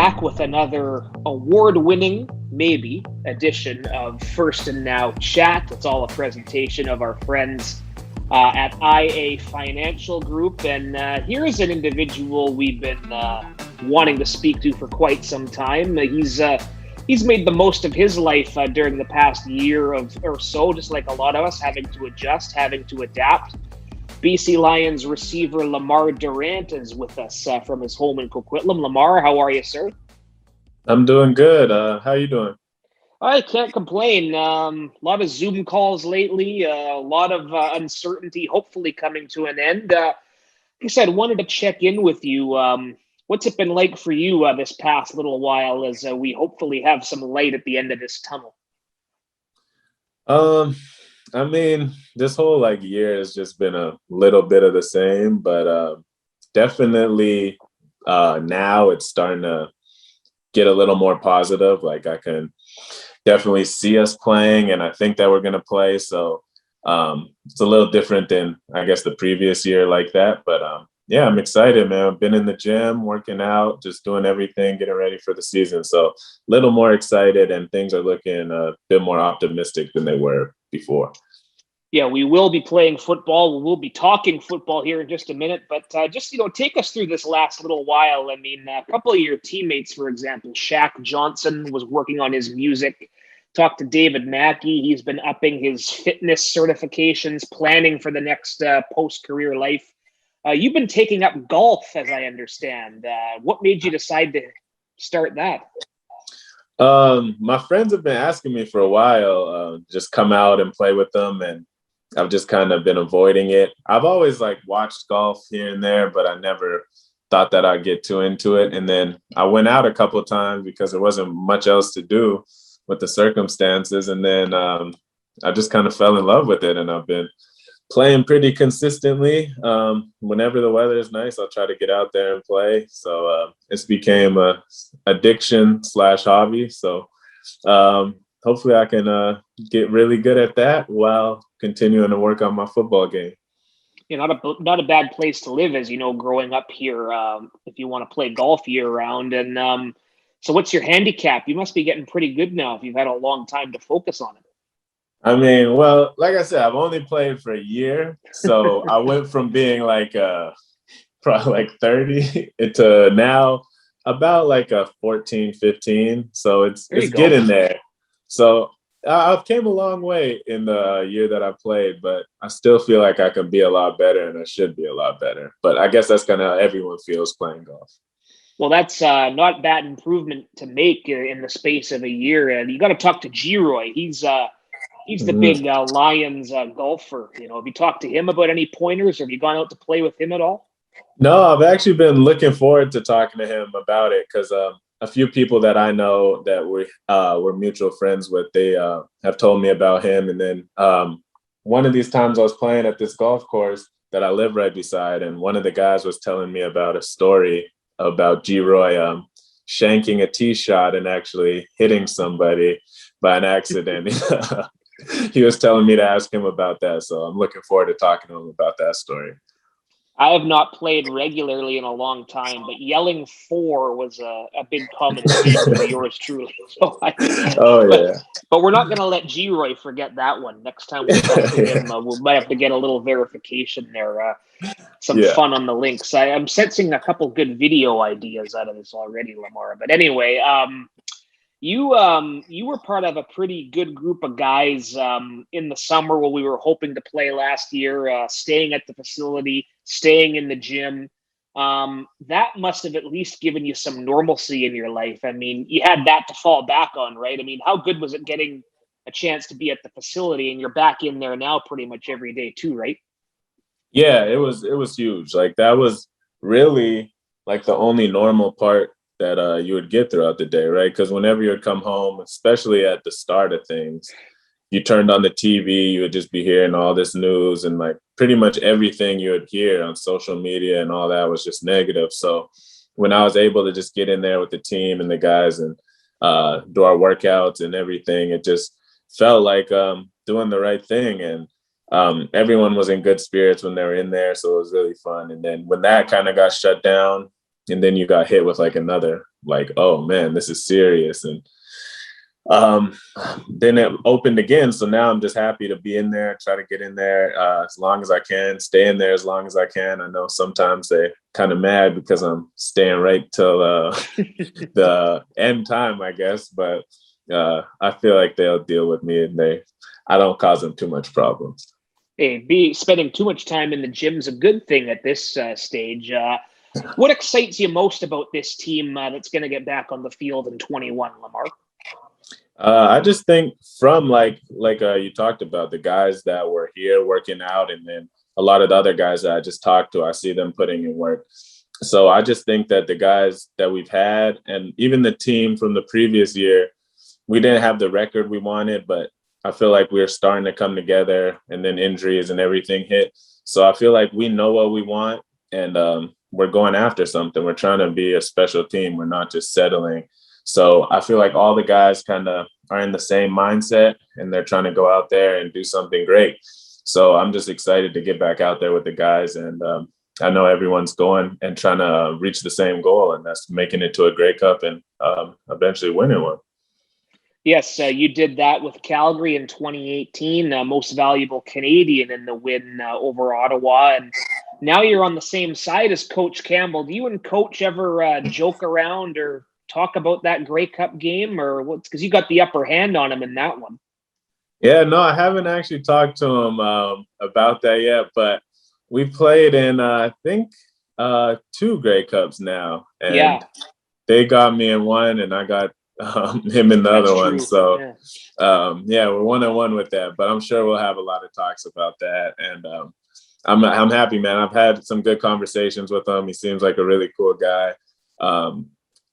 back with another award-winning, maybe, edition of First and Now Chat. It's all a presentation of our friends at IA Financial Group. And here's an individual we've been wanting to speak to for quite some time. He's made the most of his life during the past year or so, just like a lot of us, having to adjust, having to adapt. BC Lions receiver Lemar Durant is with us from his home in Coquitlam. Lemar, how are you, sir? I'm doing good. How you doing? I can't complain. A lot of Zoom calls lately, a lot of uncertainty, hopefully coming to an end. Like I said, wanted to check in with you. What's it been like for you this past little while as we hopefully have some light at the end of this tunnel? I mean, this whole year has just been a little bit of the same, but definitely now it's starting to get a little more positive. Like I can definitely see us playing, and I think that we're going to play. So it's a little different than I guess the previous year like that. But yeah, I'm excited, man. I've been in the gym, working out, just doing everything, getting ready for the season. So a little more excited, and things are looking a bit more optimistic than they were before. Yeah, we will be playing football. We'll be talking football here in just a minute, but just, take us through this last little while. I mean, a couple of your teammates, for example, Shaq Johnson was working on his music. Talked to David Mackey. He's been upping his fitness certifications, planning for the next post-career life. You've been taking up golf, as I understand. What made you decide to start that? My friends have been asking me for a while, just come out and play with them, and I've just kind of been avoiding it. I've always watched golf here and there, but I never thought that I'd get too into it. And then I went out a couple of times because there wasn't much else to do with the circumstances. And then I just kind of fell in love with it, and I've been playing pretty consistently. Whenever the weather is nice, I'll try to get out there and play. So it's became a addiction/hobby. So hopefully I can get really good at that while continuing to work on my football game. Not a bad place to live, as you know, growing up here, if you want to play golf year round. And so what's your handicap? You must be getting pretty good now if you've had a long time to focus on it. I mean, well, like I said, I've only played for a year. So I went from being probably 30 to now about a 14, 15. So it's getting there. So I've came a long way in the year that I played, but I still feel like I can be a lot better, and I should be a lot better. But I guess that's kind of how everyone feels playing golf. Well, that's not bad improvement to make in the space of a year. And you got to talk to G-Roy. He's the big Lions golfer. Have you talked to him about any pointers? Have you gone out to play with him at all? No, I've actually been looking forward to talking to him about it because a few people that I know that we're mutual friends with, they have told me about him. And then one of these times I was playing at this golf course that I live right beside, and one of the guys was telling me about a story about G-Roy shanking a tee shot and actually hitting somebody by an accident. He was telling me to ask him about that. So I'm looking forward to talking to him about that story. I have not played regularly in a long time, but yelling four was a big common theme for yours truly. So but we're not going to let G-Roy forget that one. Next time we talk to him, we might have to get a little verification there. Some fun on the links. I'm sensing a couple good video ideas out of this already, Lemar. But anyway, you were part of a pretty good group of guys in the summer when we were hoping to play last year, staying at the facility, staying in the gym. That must have at least given you some normalcy in your life. I mean, you had that to fall back on, right? I mean, how good was it getting a chance to be at the facility, and you're back in there now pretty much every day too, right? Yeah, it was huge. That was really the only normal part that you would get throughout the day, right? Because whenever you would come home, especially at the start of things, you turned on the TV, you would just be hearing all this news, and pretty much everything you would hear on social media and all that was just negative. So when I was able to just get in there with the team and the guys and do our workouts and everything, it just felt like doing the right thing. And everyone was in good spirits when they were in there. So it was really fun. And then when that kind of got shut down, and then you got hit with like another, like, oh man, this is serious. And then it opened again. So now I'm just happy to be in there, try to get in there as long as I can, stay in there as long as I can. I know sometimes they kind of mad because I'm staying right till the end time, I guess. But I feel like they'll deal with me, and I don't cause them too much problems. Hey, spending too much time in the gym's a good thing at this stage. What excites you most about this team that's going to get back on the field in 21, Lemar? I just think from like you talked about, the guys that were here working out, and then a lot of the other guys that I just talked to, I see them putting in work. So I just think that the guys that we've had, and even the team from the previous year, we didn't have the record we wanted, but I feel like we're starting to come together, and then injuries and everything hit. So I feel like we know what we want, and we're going after something. We're trying to be a special team. We're not just settling. So I feel like all the guys kind of are in the same mindset, and they're trying to go out there and do something great. So I'm just excited to get back out there with the guys. And I know everyone's going and trying to reach the same goal, and that's making it to a Grey Cup and eventually winning one. Yes, you did that with Calgary in 2018, most valuable Canadian in the win over Ottawa. And now you're on the same side as Coach Campbell. Do you and Coach ever joke around or talk about that Grey Cup game, or what's, because you got the upper hand on him in that one? Yeah, no, I haven't actually talked to him about that yet, but we played in, I think, 2 Grey Cups now. And they got me in one, and I got him in the other one. So, yeah, we're 1-1 with that, but I'm sure we'll have a lot of talks about that. And I'm happy, man. I've had some good conversations with him. He seems like a really cool guy.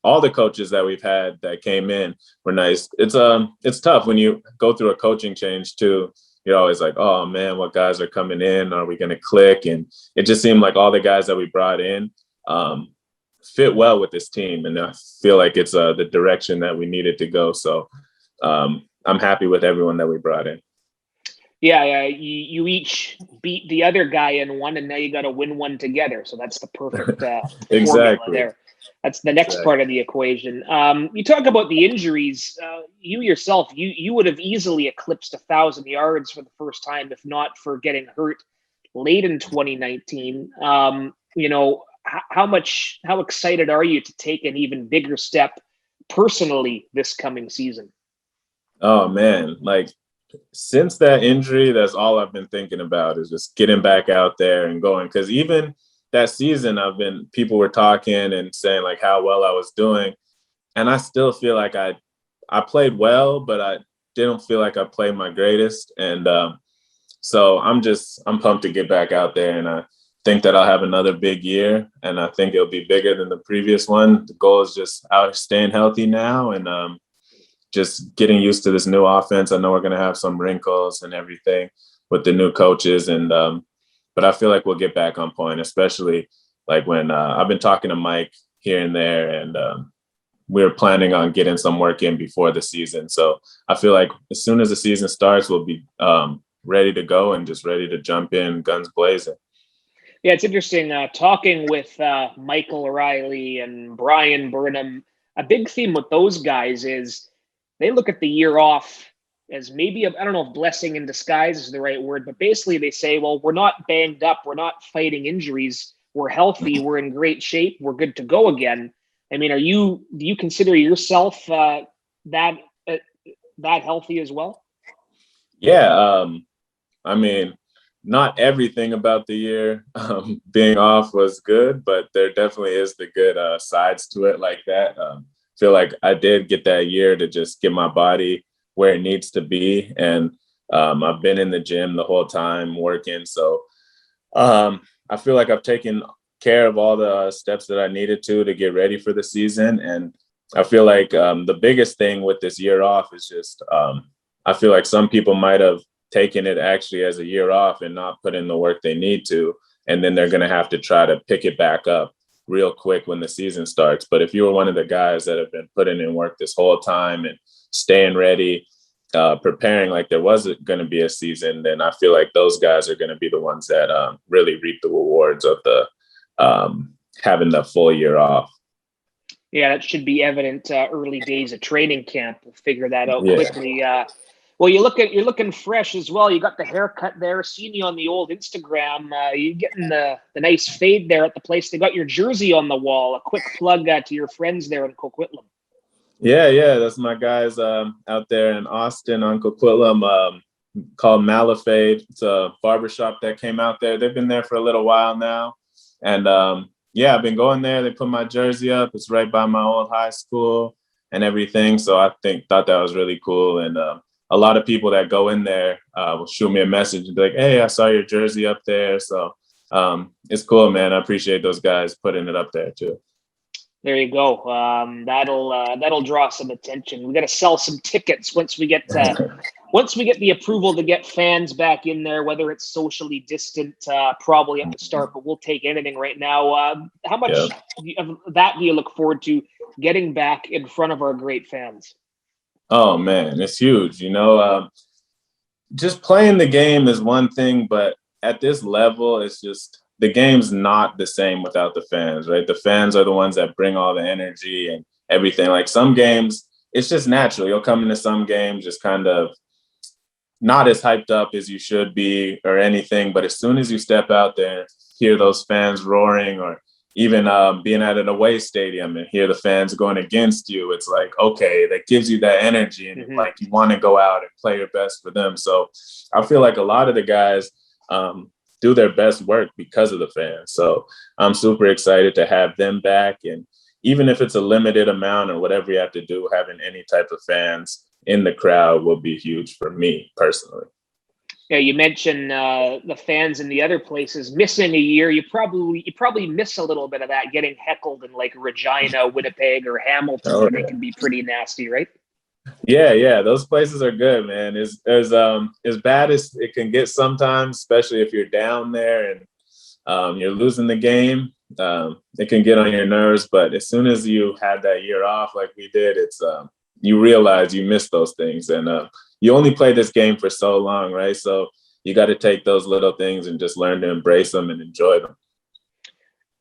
All the coaches that we've had that came in were nice. It's tough when you go through a coaching change too. You're always like, oh man, what guys are coming in? Are we going to click? And it just seemed like all the guys that we brought in fit well with this team. And I feel like it's the direction that we needed to go. So I'm happy with everyone that we brought in. Yeah, you each beat the other guy in one, and now you got to win one together. So that's the perfect formula there. That's the next part of the equation. You talk about the injuries. You yourself, you would have easily eclipsed 1,000 yards for the first time, if not for getting hurt late in 2019. You know, how excited are you to take an even bigger step personally this coming season? Oh man, like since that injury, that's all I've been thinking about is just getting back out there and going. Because even that season, people were talking and saying like how well I was doing. And I still feel like I played well, but I didn't feel like I played my greatest. And so I'm pumped to get back out there. And I think that I'll have another big year. And I think it'll be bigger than the previous one. The goal is just staying healthy now and just getting used to this new offense. I know we're going to have some wrinkles and everything with the new coaches. And but I feel like we'll get back on point, especially like when I've been talking to Mike here and there, and we're planning on getting some work in before the season. So I feel like as soon as the season starts, we'll be ready to go and just ready to jump in, guns blazing. Yeah, it's interesting talking with Michael O'Reilly and Brian Burnham. A big theme with those guys is they look at the year off as maybe, I don't know if blessing in disguise is the right word, but basically they say, well, we're not banged up. We're not fighting injuries. We're healthy. We're in great shape. We're good to go again. I mean, do you consider yourself that healthy as well? Yeah. I mean, not everything about the year being off was good, but there definitely is the good sides to it like that. Feel like I did get that year to just get my body where it needs to be. And I've been in the gym the whole time working. So I feel like I've taken care of all the steps that I needed to get ready for the season. And I feel like the biggest thing with this year off is just, I feel like some people might have taken it actually as a year off and not put in the work they need to. And then they're going to have to try to pick it back up real quick when the season starts. But if you were one of the guys that have been putting in work this whole time and staying ready, preparing like there wasn't going to be a season, then I feel like those guys are going to be the ones that really reap the rewards of the having the full year off. Yeah, that should be evident early days of training camp. We'll figure that out quickly. Well, you're looking fresh as well. You got the haircut there. Seeing you on the old Instagram. You getting the nice fade there at the place. They got your jersey on the wall. A quick plug to your friends there in Coquitlam. Yeah, that's my guys out there in Austin on Coquitlam, called Malafade. It's a barbershop that came out there. They've been there for a little while now, and I've been going there. They put my jersey up. It's right by my old high school and everything. So I thought that was really cool. And a lot of people that go in there will shoot me a message and be like, "Hey, I saw your jersey up there." So it's cool, man. I appreciate those guys putting it up there too. There you go. That'll draw some attention. We got to sell some tickets once we get the approval to get fans back in there. Whether it's socially distant, probably at the start, but we'll take anything right now. How much of that do you look forward to getting back in front of our great fans? Oh man, it's huge. Just playing the game is one thing, but at this level, it's just the game's not the same without the fans, right? The fans are the ones that bring all the energy and everything. Like some games, it's just natural. You'll come into some games just kind of not as hyped up as you should be or anything. But as soon as you step out there, hear those fans roaring, or even being at an away stadium and hear the fans going against you, it's like, okay, that gives you that energy, and like you want to go out and play your best for them. So I feel like a lot of the guys do their best work because of the fans. So I'm super excited to have them back. And even if it's a limited amount or whatever you have to do, having any type of fans in the crowd will be huge for me personally. Yeah, you mentioned the fans in the other places missing a year. You probably miss a little bit of that, getting heckled in like Regina, Winnipeg, or Hamilton, where they can be pretty nasty, right? Yeah. Those places are good, man. As bad as it can get sometimes, especially if you're down there and you're losing the game. It can get on your nerves, but as soon as you had that year off, like we did, it's you realize you miss those things, and you only play this game for so long, right? So you got to take those little things and just learn to embrace them and enjoy them.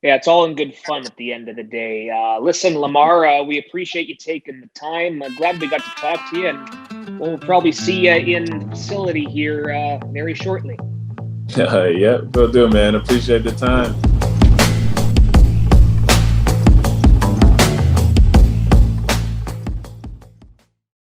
Yeah, it's all in good fun at the end of the day. Listen, Lemar, we appreciate you taking the time. I'm glad we got to talk to you, and we'll probably see you in the facility here very shortly. Yeah, will do, man. Appreciate the time.